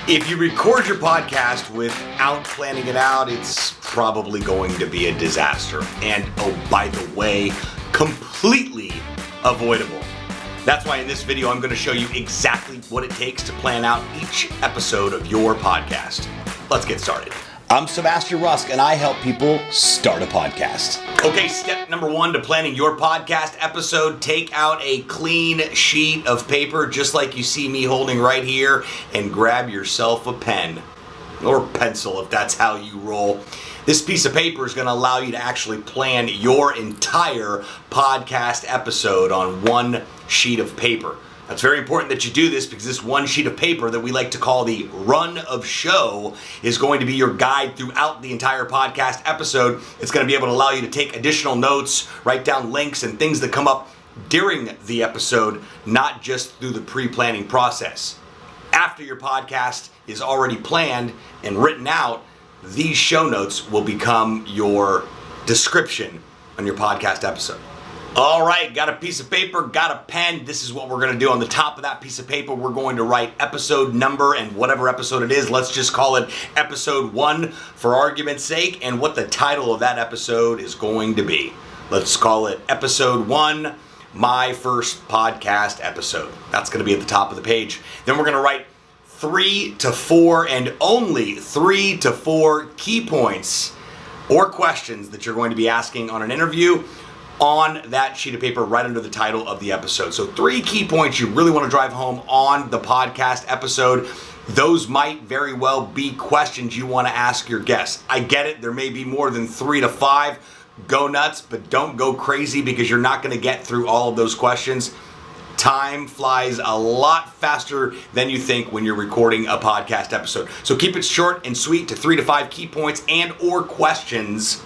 If you record your podcast without planning it out, it's probably going to be a disaster. And oh, by the way, completely avoidable. That's why in this video, I'm going to show you exactly what it takes to plan out each episode of your podcast. Let's get started. I'm Sebastian Rusk, and I help people start a podcast. Okay, step number one to planning your podcast episode, take out a clean sheet of paper, just like you see me holding right here, and grab yourself a pen or pencil if that's how you roll. This piece of paper is going to allow you to actually plan your entire podcast episode on one sheet of paper. It's very important that you do this because this one sheet of paper that we like to call the run of show is going to be your guide throughout the entire podcast episode. It's going to be able to allow you to take additional notes, write down links and things that come up during the episode, not just through the pre-planning process. After your podcast is already planned and written out, these show notes will become your description on your podcast episode. All right, got a piece of paper, got a pen. This is what we're going to do. On the top of that piece of paper, we're going to write episode number and whatever episode it is. Let's just call it episode 1 for argument's sake, and what the title of that episode is going to be. Let's call it episode 1, my first podcast episode. That's going to be at the top of the page. Then we're going to write 3 to 4 and only 3 to 4 key points or questions that you're going to be asking on an interview on that sheet of paper right under the title of the episode. So 3 key points you really want to drive home on the podcast episode. Those might very well be questions you want to ask your guests. I get it. There may be more than 3 to 5. Go nuts, but don't go crazy because you're not going to get through all of those questions. Time flies a lot faster than you think when you're recording a podcast episode. So keep it short and sweet to 3 to 5 key points and or questions.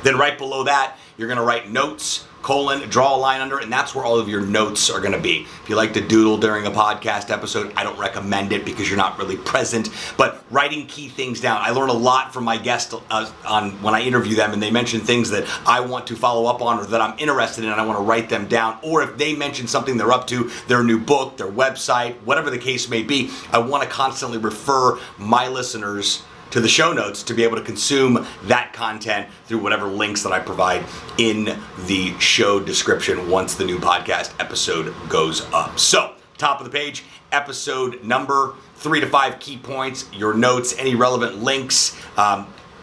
Then right below that, you're going to write notes, draw a line under it, and that's where all of your notes are going to be. If you like to doodle during a podcast episode, I don't recommend it because you're not really present, but writing key things down. I learn a lot from my guests on when I interview them, and they mention things that I want to follow up on or that I'm interested in, and I want to write them down. Or if they mention something they're up to, their new book, their website, whatever the case may be, I want to constantly refer my listeners to the show notes to be able to consume that content through whatever links that I provide in the show description once the new podcast episode goes up. So, top of the page, episode number, 3 to 5 key points, your notes, any relevant links,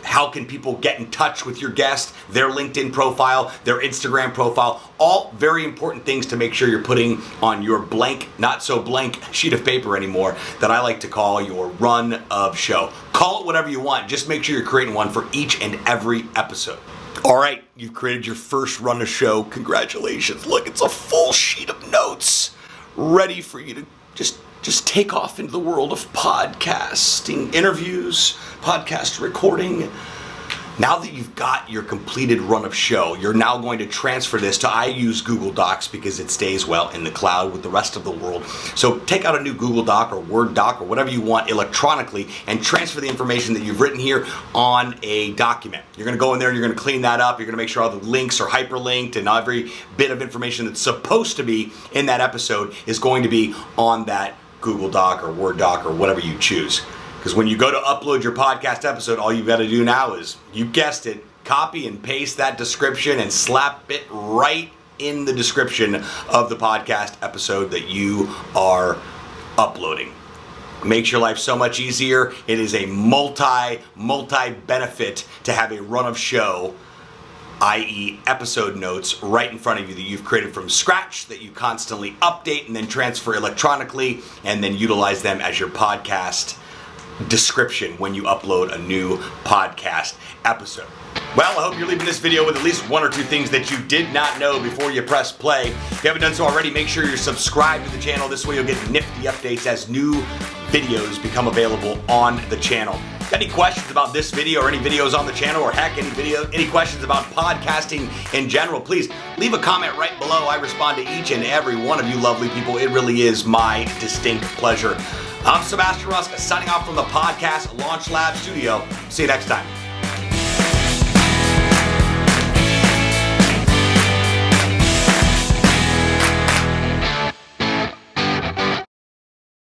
how can people get in touch with your guest, their LinkedIn profile, their Instagram profile, all very important things to make sure you're putting on your blank, not so blank sheet of paper anymore that I like to call your run of show. Call it whatever you want, just make sure you're creating one for each and every episode. All right, you've created your first run of show. Congratulations. Look, it's a full sheet of notes ready for you to just take off into the world of podcasting, interviews, podcast recording. Now that you've got your completed run of show, you're now going to transfer this to, I use Google Docs because it stays well in the cloud with the rest of the world. So take out a new Google Doc or Word doc or whatever you want electronically and transfer the information that you've written here on a document. You're going to go in there and you're going to clean that up. You're going to make sure all the links are hyperlinked and every bit of information that's supposed to be in that episode is going to be on that Google Doc or Word doc or whatever you choose. Because when you go to upload your podcast episode, all you've got to do now is, you guessed it, copy and paste that description and slap it right in the description of the podcast episode that you are uploading. Makes your life so much easier. It is a multi benefit to have a run of show, i.e. episode notes right in front of you that you've created from scratch that you constantly update and then transfer electronically and then utilize them as your podcast description when you upload a new podcast episode. Well, I hope you're leaving this video with at least 1 or 2 things that you did not know before you press play. If you haven't done so already, make sure you're subscribed to the channel. This way you'll get nifty updates as new videos become available on the channel. Got any questions about this video or any videos on the channel, or heck, any questions about podcasting in general, please leave a comment right below. I respond to each and every one of you lovely people. It really is my distinct pleasure. I'm Sebastian Rusk, signing off from the Podcast Launch Lab studio. See you next time.